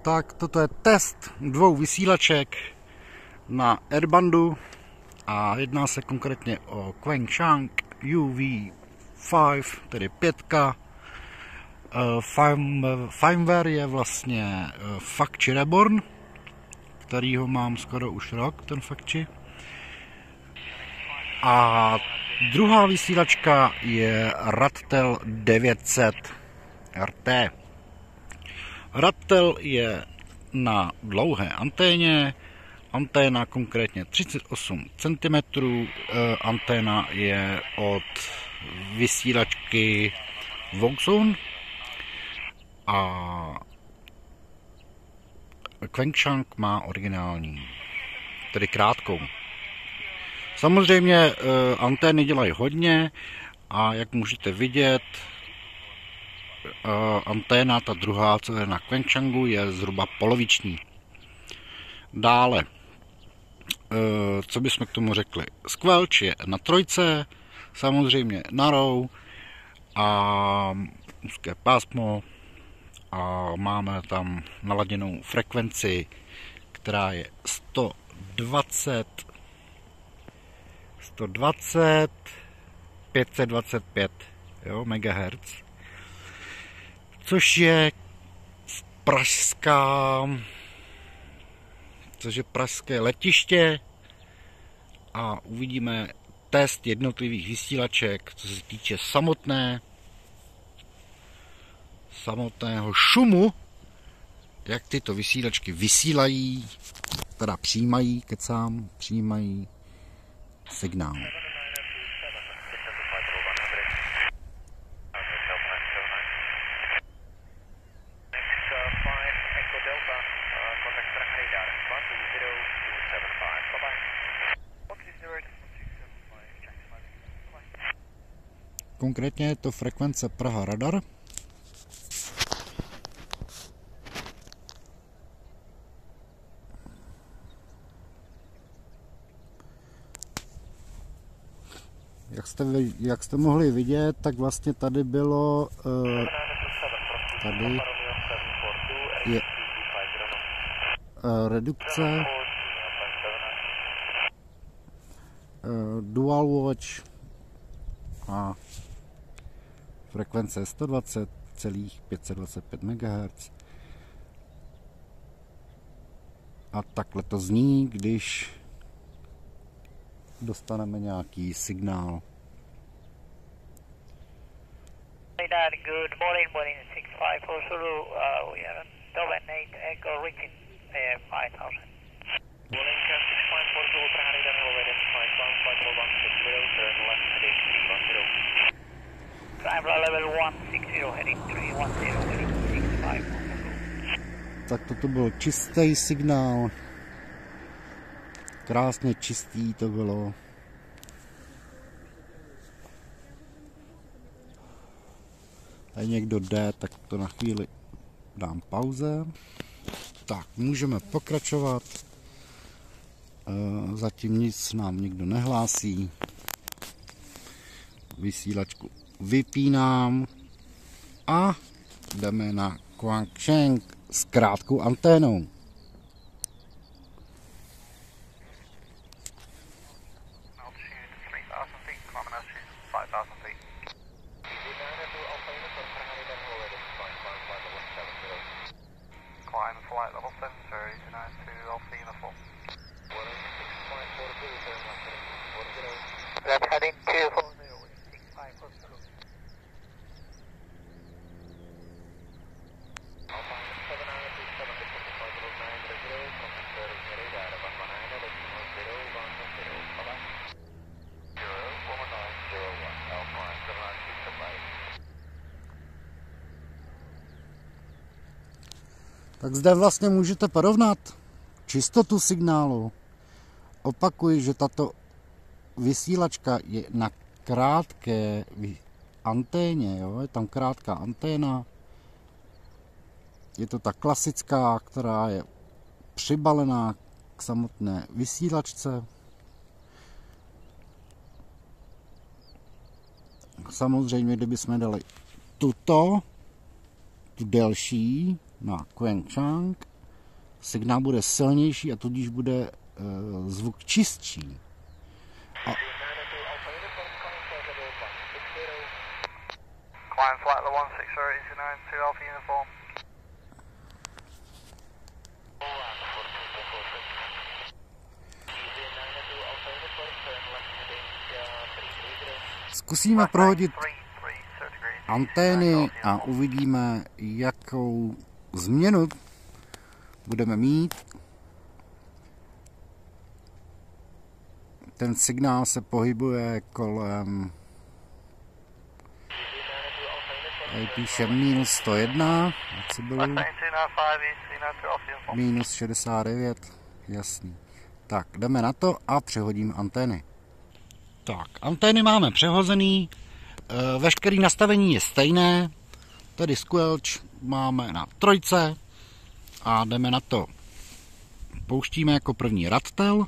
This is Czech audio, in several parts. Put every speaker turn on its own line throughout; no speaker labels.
Tak toto je test 2 vysílaček na Airbandu a jedná se konkrétně o Quangshank UV5, tedy 5. Firmware je vlastně Fakči Reborn, kterýho mám skoro už rok, ten Fakči. A druhá vysílačka je Radtel 900 RT. Radtel je na dlouhé anténě, anténa konkrétně 38 cm, anténa je od vysílačky Voxon a Quangshank má originální, tedy krátkou. Samozřejmě antény dělají hodně a jak můžete vidět, anténa, ta druhá, co je na Quangshanku, je zhruba poloviční. Dále, co bychom k tomu řekli? Squelch je na 3, samozřejmě na RAW a úzké pásmo a máme tam naladěnou frekvenci, která je 120 525 MHz, což je pražské letiště a uvidíme test jednotlivých vysílaček, co se týče samotného šumu, jak tyto vysílačky vysílají, teda přijímají signál. Konkrétně je to frekvence Praha Radar. Jak jste mohli vidět, tak vlastně tady bylo tady je redukce, dual watch a frekvence 120,525 MHz. A takhle to zní, když dostaneme nějaký signál.
Good morning, morning 654 Zulu. We have a 8 Echo reaching 5000. Morning 654 Zulu, Praha Radar, hello, identified 15160, turn left heading 310. Climb level 160, heading 310, heading 65.
Tak toto byl čistý signál. Krásně čistý to bylo. Tady někdo jde, tak to na chvíli dám pauze. Tak, můžeme pokračovat. Zatím nic nám nikdo nehlásí. Vysílačku vypínám a jdeme na Quangshank s krátkou anténou.
Climb flight level 7, sir, 292 Alpha Uniform. Left heading 240, 6540. Alpha 792 transferring radar 119.010, bye-bye. 01901, Alpha 792.
Tak zde vlastně můžete porovnat čistotu signálu. Opakuji, že tato vysílačka je na krátké anténě, jo? Je tam krátká anténa. Je to ta klasická, která je přibalená k samotné vysílačce. Samozřejmě, kdybychom dali tu delší na Quangshank, signál bude silnější a tudíž bude zvuk čistší.
Climb flight level 160, Alpha uniform.
Zkusíme prohodit antény a uvidíme, jakou změnu budeme mít. Ten signál se pohybuje kolem, tady píše minus 101, minus 69, jasný. Tak, jdeme na to a přehodím antény. Tak, antény máme přehozený, veškeré nastavení je stejné, tedy squelch máme na 3 a jdeme na to. Pouštíme jako první Radtel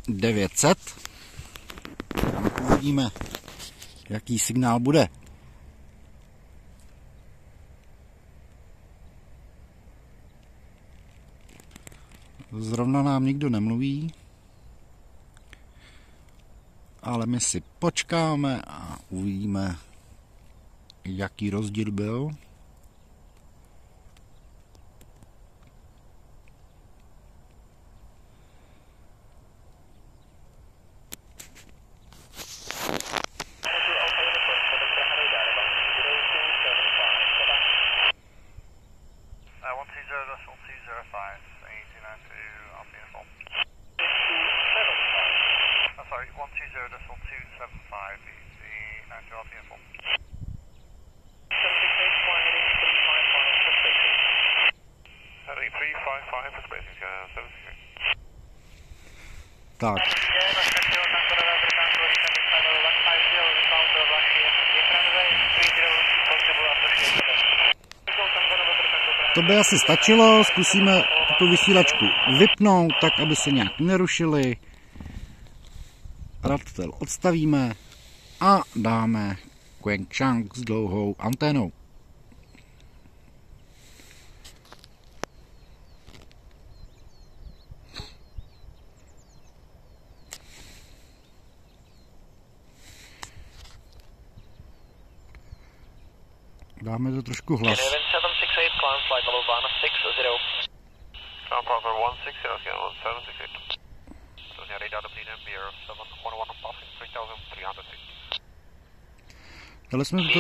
900 a uvidíme, jaký signál bude. Zrovna nám nikdo nemluví, ale my si počkáme a uvidíme, jaký rozdíl byl. Tak. To by asi stačilo, zkusíme tu vysílačku vypnout, tak aby se nějak nerušily. Radtel odstavíme a dáme Queensrÿche s dlouhou anténou. Dáme to trošku hlas. Dali jsme to...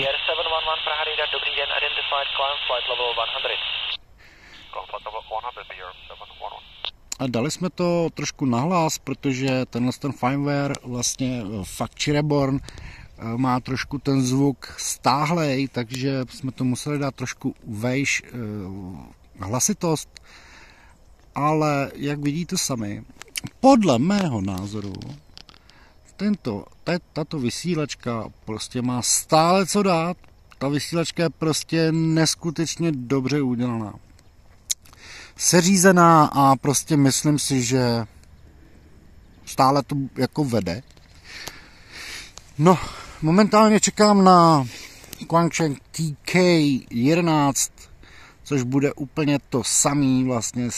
A dali jsme to trošku nahlas, protože ten firmware, vlastně Factory Reborn, má trošku ten zvuk stáhlej, takže jsme to museli dát trošku vejš hlasitost, ale jak vidíte sami, podle mého názoru tato vysílačka prostě má stále co dát. Ta vysílačka je prostě neskutečně dobře udělaná, seřízená a prostě myslím si, že stále to jako vede. No, momentálně čekám na Queensrÿche TK11, což bude úplně to samý, vlastně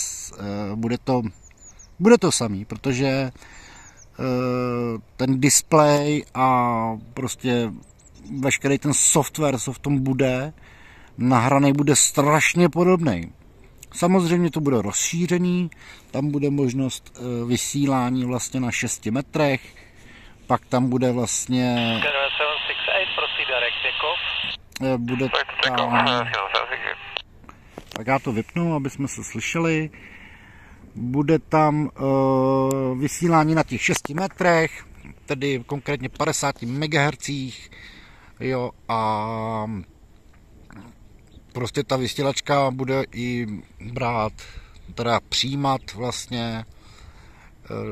bude to samý, protože ten display a prostě veškerý ten software, co v tom bude nahraný, bude strašně podobný. Samozřejmě to bude rozšířený, tam bude možnost vysílání vlastně na 6 metrech, pak tam bude vlastně bude tam, tak já to vypnu, aby jsme se slyšeli. Bude tam vysílání na těch 6 metrech, tedy konkrétně 50 MHz, jo, a prostě ta vysílačka bude i brát, teda přijímat vlastně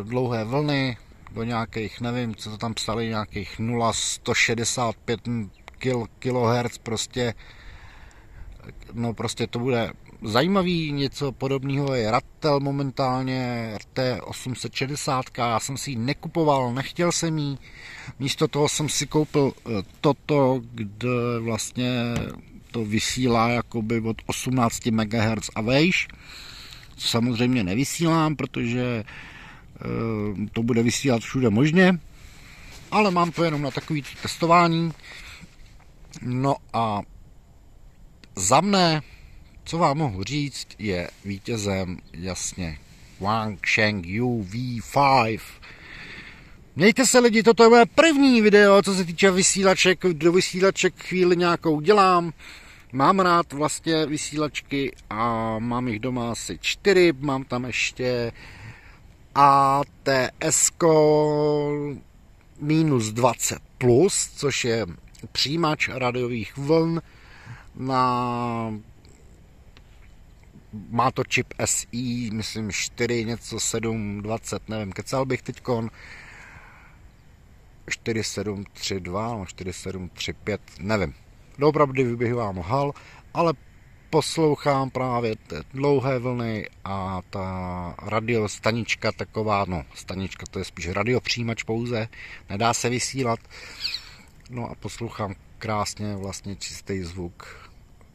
dlouhé vlny do nějakých, nevím, co to tam psali, nějakých 0,165 kHz, prostě, no prostě to bude zajímavý, něco podobného je Radtel momentálně, RT860, já jsem si ji nekupoval, nechtěl jsem ji, místo toho jsem si koupil toto, kde vlastně to vysílá jakoby od 18 MHz a vejš. Samozřejmě nevysílám, protože to bude vysílat všude možně, ale mám to jenom na takový testování. No a za mne, co vám mohu říct, je vítězem jasně Wangsheng UV5. Mějte se lidi, toto je moje první video, co se týče vysílaček. Do vysílaček chvíli nějakou dělám. Mám rád vlastně vysílačky a mám jich doma asi 4. Mám tam ještě ATS -20 plus, což je přijímač radiových vln. Má to čip SI, myslím 4, něco 720, nevím, kecal bych teďkon. 4732 nebo 4735, nevím. Doopravdy bych vám lhal, ale poslouchám právě ty dlouhé vlny a ta radiostanička taková, no stanička to je spíš radiopřijímač pouze, nedá se vysílat. No a poslouchám krásně vlastně čistý zvuk.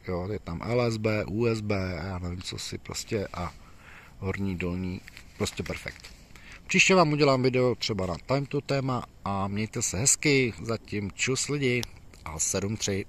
Jo, je tam LSB, USB, já nevím co si prostě a horní, dolní, prostě perfekt. Příště vám udělám video třeba na to téma a mějte se hezky, zatím čus lidi a 7-3.